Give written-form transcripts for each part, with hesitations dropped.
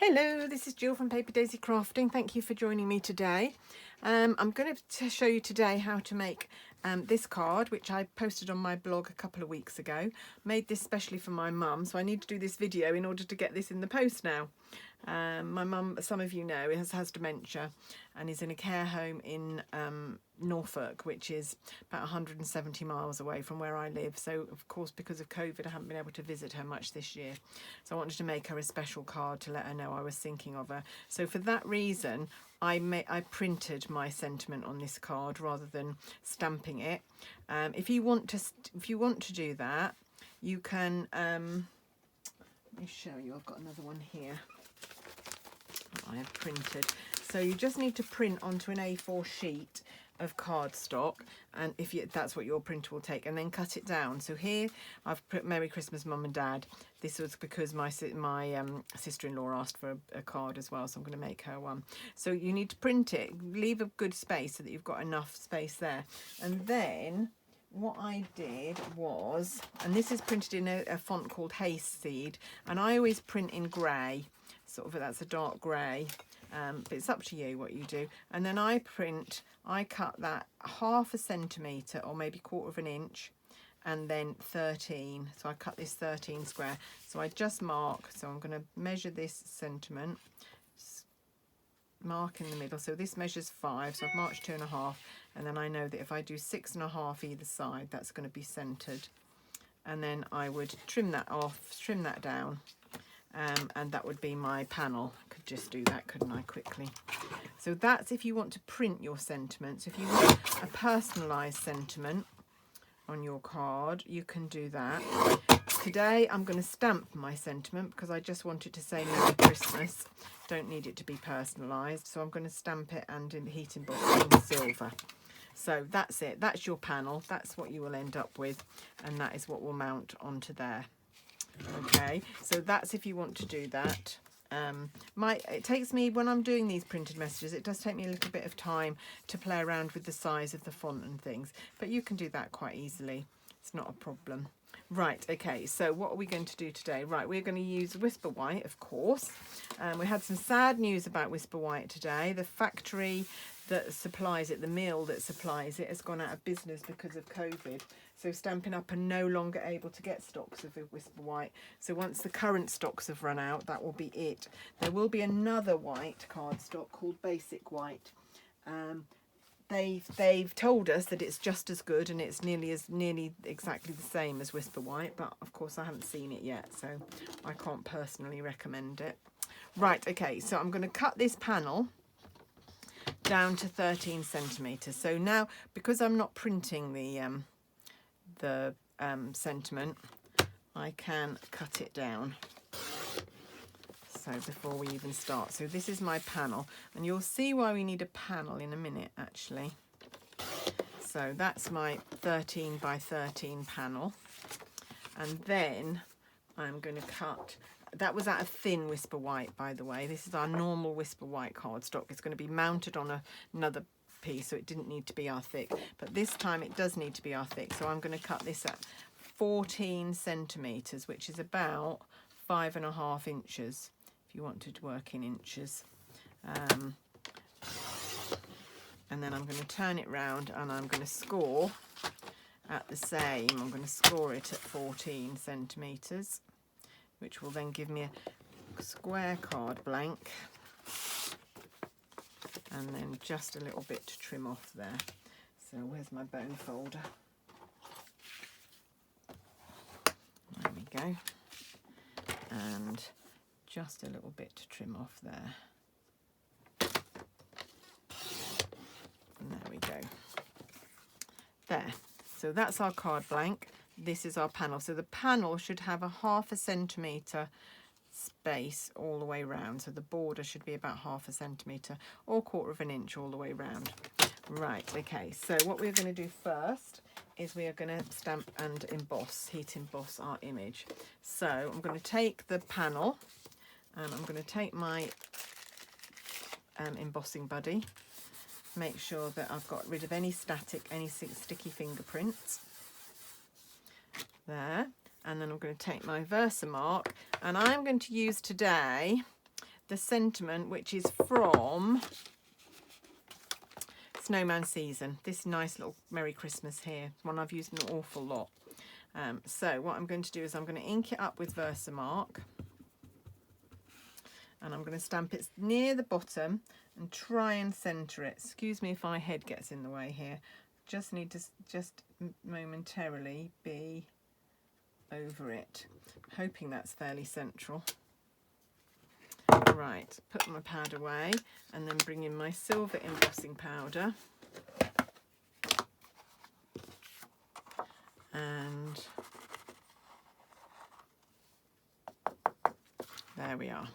Hello, this is Jill from Paper Daisy Crafting. Thank you for joining me today. I'm going to show you today how to make this card, which I posted on my blog a couple of weeks ago. Made this specially for my mum, so I need to do this video in order to get this in the post now. My mum, some of you know, has dementia and is in a care home in Norfolk, which is about 170 miles away from where I live. So of course, because of COVID, I haven't been able to visit her much this year. So I wanted to make her a special card to let her know I was thinking of her. So for that reason, I printed my sentiment on this card rather than stamping it. If you want to do that, you can. Let me show you. I've got another one here I have printed. So you just need to print onto an A4 sheet of cardstock, and that's what your printer will take, and then cut it down. So here I've put Merry Christmas Mum and Dad. This was because my sister-in-law asked for a card as well, so I'm going to make her one. So you need to print it, leave a good space so that you've got enough space there. And then what I did was, and this is printed in a font called Hayseed, and I always print in grey, sort of, that's a dark grey, but it's up to you what you do. And then I cut that 1/2 centimetre or maybe 1/4 inch, and then 13. So I cut this 13 square. So I just mark, so I'm going to measure this sentiment, mark in the middle. So this measures 5, so I've marked 2.5, and then I know that if I do 6.5 either side, that's going to be centered. And then I would trim that off, trim that down, and that would be my panel. I could just do that, couldn't I, quickly? So that's if you want to print your sentiments. If you want a personalised sentiment on your card, you can do that. Today I'm going to stamp my sentiment because I just want it to say Merry Christmas. Don't need it to be personalised, so I'm going to stamp it and heat emboss in silver. So that's it. That's your panel. That's what you will end up with, and that is what will mount onto there. Okay, so that's if you want to do that. It takes me, when I'm doing these printed messages, it does take me a little bit of time to play around with the size of the font and things, but you can do that quite easily. It's not a problem. Right, okay, so what are we going to do today? Right, we're going to use Whisper White, of course. We had some sad news about Whisper White today. The factory that supplies it, the mill that supplies it, has gone out of business because of COVID. So Stampin' Up are no longer able to get stocks of Whisper White. So once the current stocks have run out, that will be it. There will be another white cardstock called Basic White. They've told us that it's just as good and it's nearly exactly the same as Whisper White, but of course I haven't seen it yet, so I can't personally recommend it. Right, okay, so I'm going to cut this panel down to 13 centimetres. So now, because I'm not printing the sentiment, I can cut it down. So before we even start, so this is my panel, and you'll see why we need a panel in a minute actually. So that's my 13 by 13 panel, and then I'm going to cut. That was out of thin Whisper White, by the way. This is our normal Whisper White cardstock. It's going to be mounted on another piece, so it didn't need to be our thick, but this time it does need to be our thick. So I'm going to cut this at 14 centimetres, which is about 5.5 inches. You wanted to work in inches, and then I'm going to turn it round and I'm going to score at the same. I'm going to score it at 14 centimetres, which will then give me a square card blank, and then just a little bit to trim off there. So where's my bone folder? There we go. And just a little bit to trim off there. And there we go. There. So that's our card blank. This is our panel. So the panel should have a 1/2 centimetre space all the way round. So the border should be about 1/2 centimetre or 1/4 inch all the way round. Right, okay. So what we're going to do first is we are going to stamp and emboss, heat emboss our image. So I'm going to take the panel, and I'm going to take my embossing buddy, make sure that I've got rid of any sticky fingerprints there, and then I'm going to take my Versamark, and I'm going to use today the sentiment, which is from Snowman Season. This nice little Merry Christmas here, one I've used an awful lot. So what I'm going to do is I'm going to ink it up with Versamark, and I'm going to stamp it near the bottom and try and centre it. Excuse me if my head gets in the way here. Just need to just momentarily be over it. Hoping that's fairly central. Right, put my pad away and then bring in my silver embossing powder. And there we are.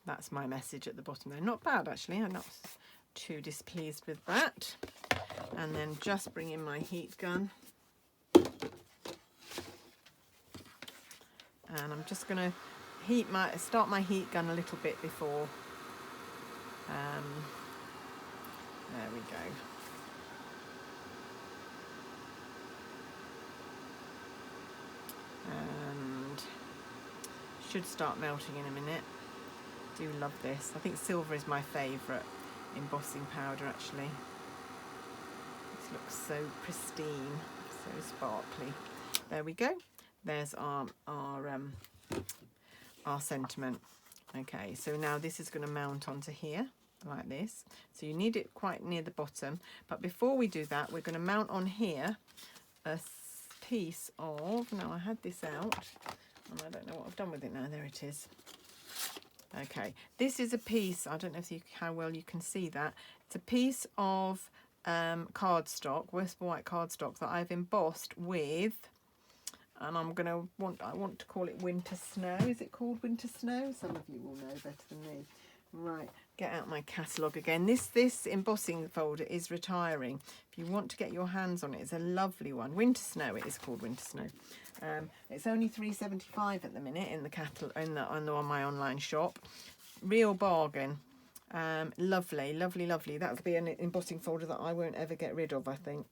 That's my message at the bottom there. Not bad actually, I'm not too displeased with that. And then just bring in my heat gun. And I'm just going to start my heat gun a little bit before. There we go. And should start melting in a minute. Do love this. I think silver is my favourite embossing powder actually. This looks so pristine, so sparkly. There we go. There's our sentiment. Okay, so now this is going to mount onto here like this. So you need it quite near the bottom. But before we do that, we're going to mount on here a piece of, now I had this out and I don't know what I've done with it now. There it is. Okay, this is a piece, I don't know if how well you can see that. It's a piece of cardstock, Whisper White cardstock that I've embossed with, and I want to call it Winter Snow. Is it called Winter Snow? Some of you will know better than me. Right, get out my catalogue again. This embossing folder is retiring. If you want to get your hands on it, it's a lovely one. Winter Snow, it is called Winter Snow. It's only $3.75 at the minute in the catalog on my online shop. Real bargain. Lovely, lovely, lovely. That'll be an embossing folder that I won't ever get rid of, I think.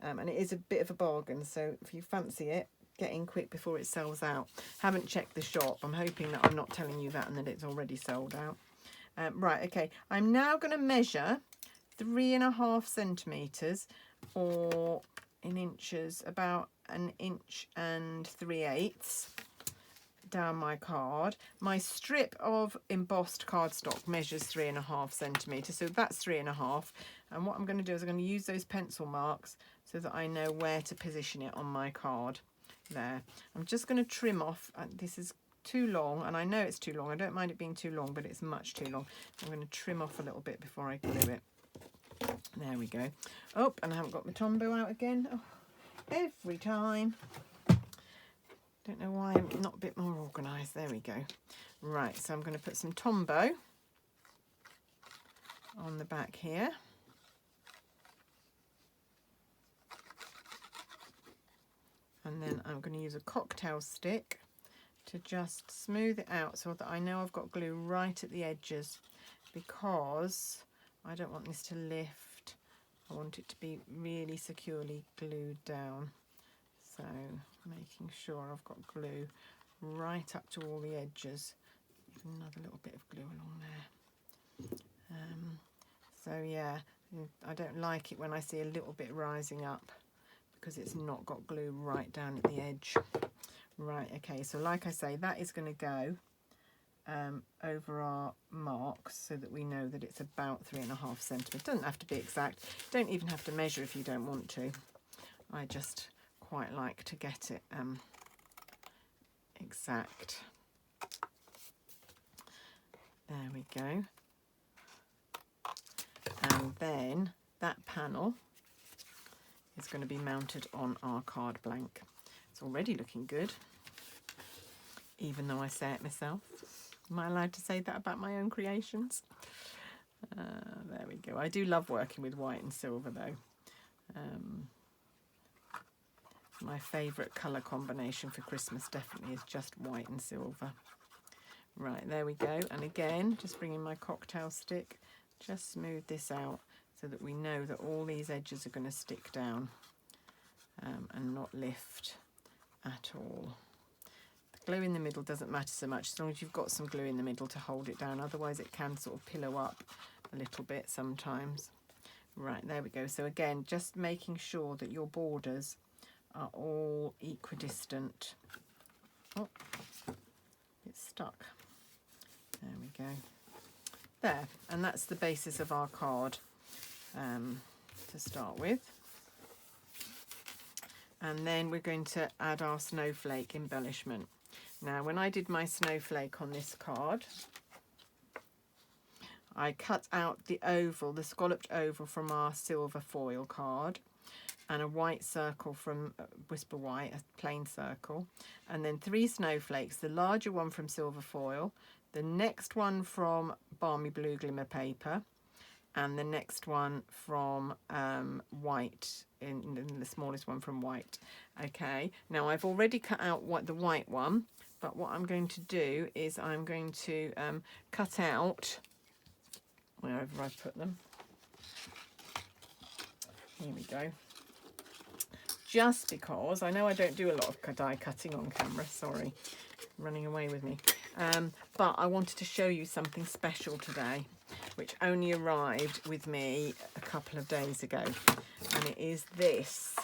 And it is a bit of a bargain, so if you fancy it, get in quick before it sells out. Haven't checked the shop. I'm hoping that I'm not telling you that and that it's already sold out. Right, okay. I'm now going to measure 3.5 centimetres, or in inches, about 1 3/8 inches down my card. My strip of embossed cardstock measures 3.5 centimetres, so that's 3.5. And what I'm going to do is I'm going to use those pencil marks so that I know where to position it on my card. There. I'm just going to trim off. This is too long, and I know it's too long. I don't mind it being too long, but it's much too long. I'm going to trim off a little bit before I glue it. There we go. Oh, and I haven't got my Tombow out again. Oh, every time. Don't know why I'm not a bit more organised. There we go. Right, so I'm going to put some Tombow on the back here. And then I'm going to use a cocktail stick to just smooth it out so that I know I've got glue right at the edges, because I don't want this to lift. I want it to be really securely glued down. So making sure I've got glue right up to all the edges. Another little bit of glue along there. So yeah, I don't like it when I see a little bit rising up, because it's not got glue right down at the edge. Right, okay, so like I say, that is going to go over our marks so that we know that it's about 3.5 centimetres. Doesn't have to be exact. Don't even have to measure if you don't want to. I just quite like to get it exact. There we go. And then that panel is going to be mounted on our card blank. It's already looking good, even though I say it myself. Am I allowed to say that about my own creations? There we go. I do love working with white and silver though. My favourite colour combination for Christmas definitely is just white and silver. Right, there we go. And again, just bringing my cocktail stick, just smooth this out so that we know that all these edges are going to stick down and not lift at all. The Glue in the middle doesn't matter so much as long as you've got some glue in the middle to hold it down. Otherwise it can sort of pillow up a little bit sometimes. Right, there we go. So again, just making sure that your borders are all equidistant. Oh, it's stuck. There we go. There, and that's the basis of our card to start with. And then we're going to add our snowflake embellishment. Now, when I did my snowflake on this card, I cut out the oval, the scalloped oval from our silver foil card, and a white circle from Whisper White, a plain circle, and then 3 snowflakes, the larger one from silver foil, the next one from Balmy Blue glimmer paper, and the next one from white, in the smallest one from white. Okay, now I've already cut out the white one, but what I'm going to do is I'm going to cut out wherever I put them. Here we go. Just because I know I don't do a lot of die cutting on camera, sorry, running away with me, but I wanted to show you something special today, which only arrived with me a couple of days ago, and it is this.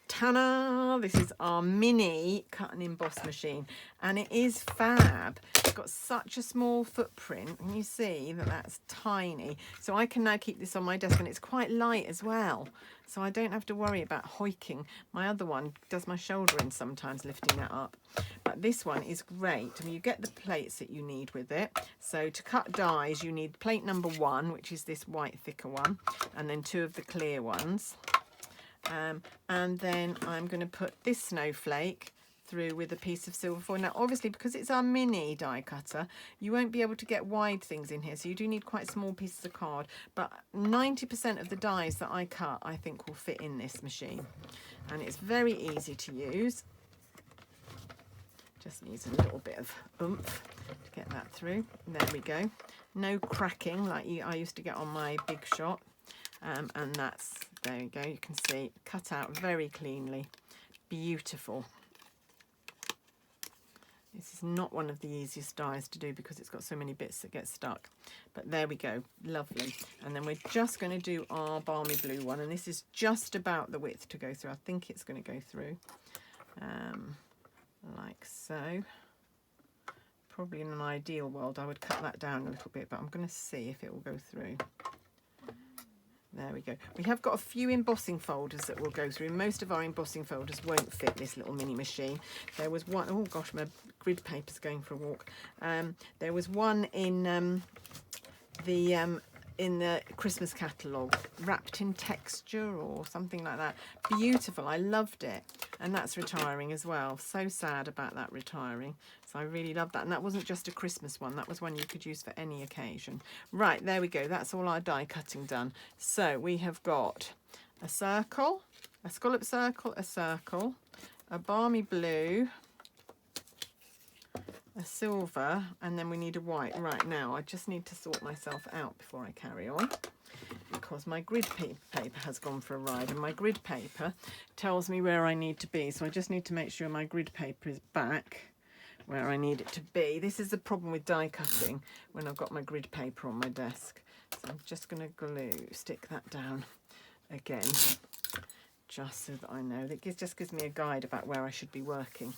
Ta-da! This is our mini cut and emboss machine, and it is fab. It's got such a small footprint, and you see that that's tiny. So I can now keep this on my desk, and it's quite light as well. So I don't have to worry about hoiking. My other one does my shoulder in sometimes, lifting that up. But this one is great. I mean, you get the plates that you need with it. So to cut dies, you need plate number 1, which is this white thicker one, and then 2 of the clear ones. And then I'm going to put this snowflake through with a piece of silver foil. Now obviously, because it's our mini die cutter, you won't be able to get wide things in here, so you do need quite small pieces of card, but 90% of the dies that I cut I think will fit in this machine, and it's very easy to use. Just needs a little bit of oomph to get that through. There we go. No cracking like I used to get on my Big Shot. And that's, there you go, you can see, cut out very cleanly. Beautiful. This is not one of the easiest dies to do because it's got so many bits that get stuck. But there we go, lovely. And then we're just going to do our Balmy Blue one, and this is just about the width to go through. I think it's going to go through like so. Probably in an ideal world I would cut that down a little bit, but I'm going to see if it will go through. There we go. We have got a few embossing folders that will go through. Most of our embossing folders won't fit this little mini machine. There was one, oh gosh, my grid paper's going for a walk. There was one in the Christmas catalogue, wrapped in texture or something like that. Beautiful, I loved it. And that's retiring as well. So sad about that retiring. So I really love that. And that wasn't just a Christmas one, that was one you could use for any occasion. Right, there we go, that's all our die cutting done. So we have got a circle, a scallop circle, a circle, a balmy blue, a silver, and then we need a white. Right, now I just need to sort myself out before I carry on, because my grid paper has gone for a ride, and my grid paper tells me where I need to be. So I just need to make sure my grid paper is back where I need it to be. This is the problem with die cutting when I've got my grid paper on my desk. So I'm just going to stick that down again, just so that I know. That just gives me a guide about where I should be working.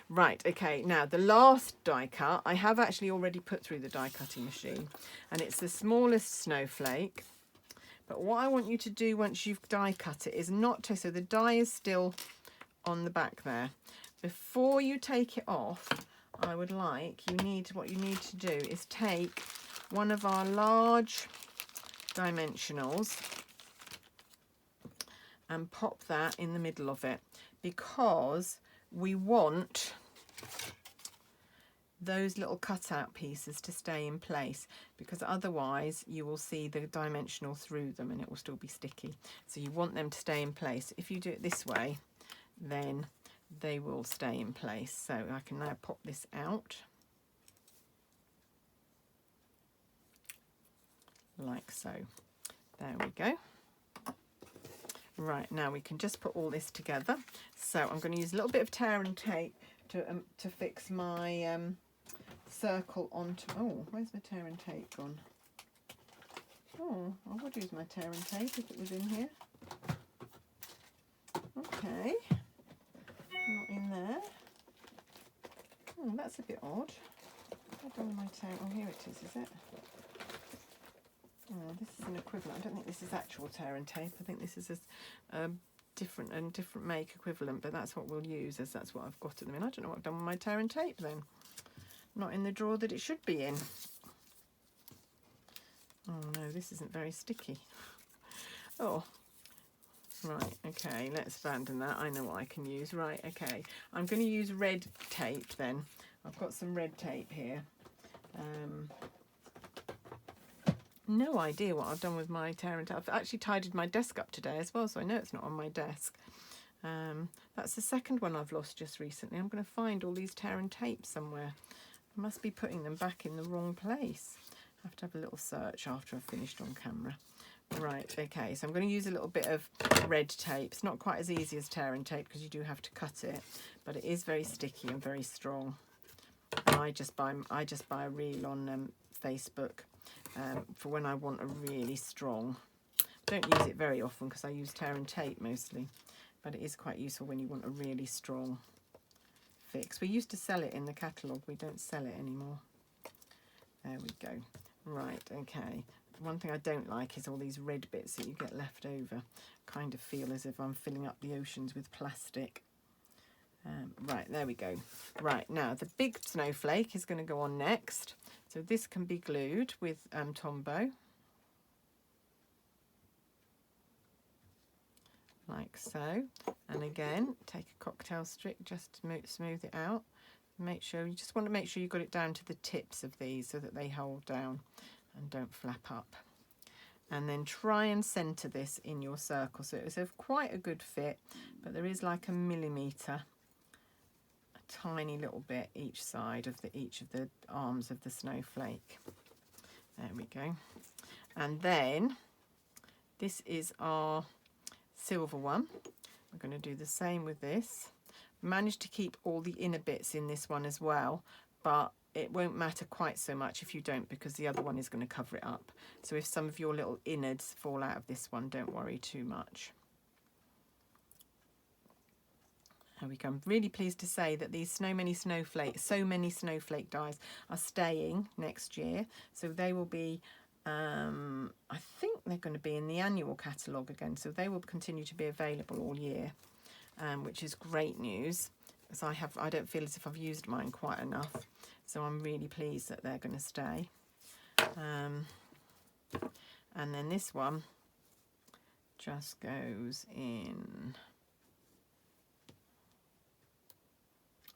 Right, okay, now the last die cut, I have actually already put through the die cutting machine, and it's the smallest snowflake. But what I want you to do once you've die cut it is not to, so the die is still on the back there. Before you take it off, I would like, what you need to do is take one of our large dimensionals and pop that in the middle of it, because we want those little cutout pieces to stay in place, because otherwise you will see the dimensional through them and it will still be sticky. So you want them to stay in place. If you do it this way, then they will stay in place. So I can now pop this out like so. There we go. Right, now we can just put all this together. So I'm going to use a little bit of tear and tape to fix my circle onto. Oh, where's my tear and tape gone? Oh, I would use my tear and tape if it was in here. Okay, not in there. Oh, that's a bit odd. I've done my tear. Oh, here it is it? Oh, this is an equivalent. I don't think this is actual tear and tape. I think this is a different make equivalent, but that's what we'll use, as that's what I've got at the minute. I don't know what I've done with my tear and tape then. Not in the drawer that it should be in. Oh no, this isn't very sticky. Oh, right, okay, let's abandon that. I know what I can use. Right, okay, I'm going to use red tape then. I've got some red tape here. No idea what I've done with my tear and tape. I've actually tidied my desk up today as well, so I know it's not on my desk. That's the second one I've lost just recently. I'm going to find all these tear and tape somewhere. I must be putting them back in the wrong place. I have to have a little search after I've finished on camera. Right, okay, so I'm going to use a little bit of red tape. It's not quite as easy as tear and tape because you do have to cut it, but it is very sticky and very strong. And I just buy a reel on Facebook for when I want a really strong. I don't use it very often because I use tear and tape mostly, but it is quite useful when you want a really strong fix. We used to sell it in the catalogue. We don't sell it anymore. There we go. Right, okay. One thing I don't like is all these red bits that you get left over. Kind of feel as if I'm filling up the oceans with plastic. Right, there we go. Right, now the big snowflake is going to go on next. So this can be glued with Tombow. Like so. And again, take a cocktail stick just to smooth it out. Make sure, you just want to make sure you've got it down to the tips of these so that they hold down and don't flap up. And then try and centre this in your circle. So it's quite a good fit, but there is like a millimetre, a tiny little bit each side of each of the arms of the snowflake. There we go. And then this is our silver one. We're going to do the same with this. Managed to keep all the inner bits in this one as well, but it won't matter quite so much if you don't, because the other one is going to cover it up. So if some of your little innards fall out of this one, don't worry too much. There we go. I'm really pleased to say that these so many snowflake dies are staying next year. So they will be, I think they're going to be in the annual catalogue again. So they will continue to be available all year, which is great news. Because I don't feel as if I've used mine quite enough. So I'm really pleased that they're going to stay. And then this one just goes in.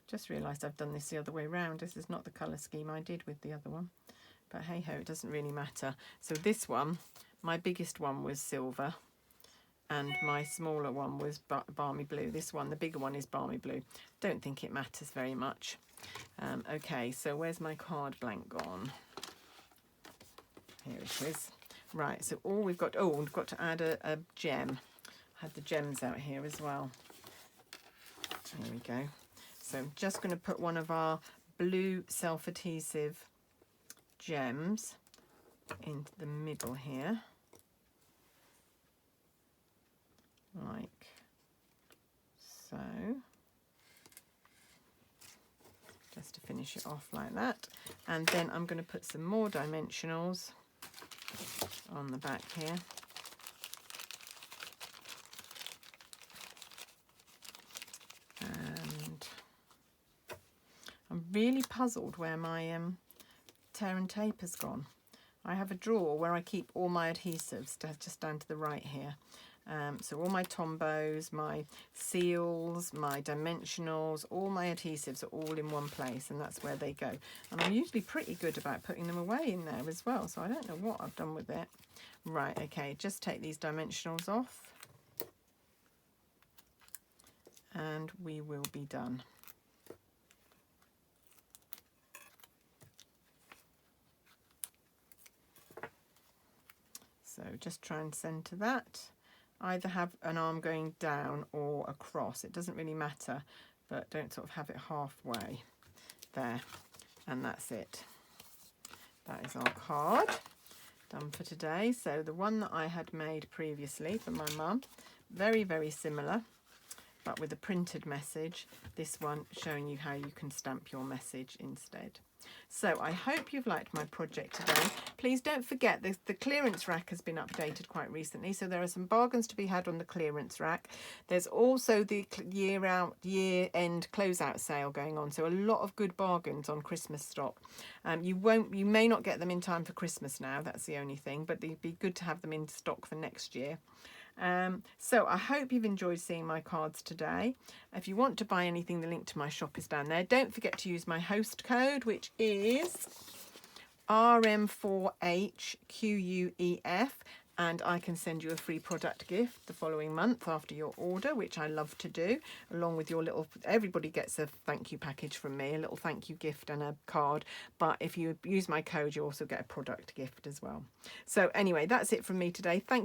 Just realised I've done this the other way round. This is not the colour scheme I did with the other one. But hey ho, it doesn't really matter. So this one, my biggest one was silver. And my smaller one was balmy blue. This one, the bigger one, is balmy blue. Don't think it matters very much. Okay, so where's my card blank gone? Here it is. Right, so all we've got, we've got to add a gem. I had the gems out here as well. There we go. So I'm just going to put one of our blue self-adhesive gems into the middle here. Like so. Just to finish it off like that. And then I'm going to put some more dimensionals on the back here. And I'm really puzzled where my tear and tape has gone. I have a drawer where I keep all my adhesives, just down to the right here. So all my Tombows, my seals, my dimensionals, all my adhesives are all in one place, and that's where they go. And I'm usually pretty good about putting them away in there as well, so I don't know what I've done with it. Right, okay, just take these dimensionals off and we will be done. So just try and centre that. Either have an arm going down or across, it doesn't really matter, but don't sort of have it halfway there. And that's it. That is our card done for today. So the one that I had made previously for my mum, very, very similar, but with a printed message. This one showing you how you can stamp your message instead. So I hope you've liked my project today. Please don't forget the clearance rack has been updated quite recently, so there are some bargains to be had on the clearance rack. There's also the year-end closeout sale going on, so a lot of good bargains on Christmas stock. You may not get them in time for Christmas now, that's the only thing, but it'd be good to have them in stock for next year. So I hope you've enjoyed seeing my cards today. If you want to buy anything, the link to my shop is down there. Don't forget to use my host code, which is RM4HQUEF, and I can send you a free product gift the following month after your order, which I love to do, along with your little, everybody gets a thank you package from me, a little thank you gift and a card, but if you use my code you also get a product gift as well. So anyway, that's it from me today. Thank you.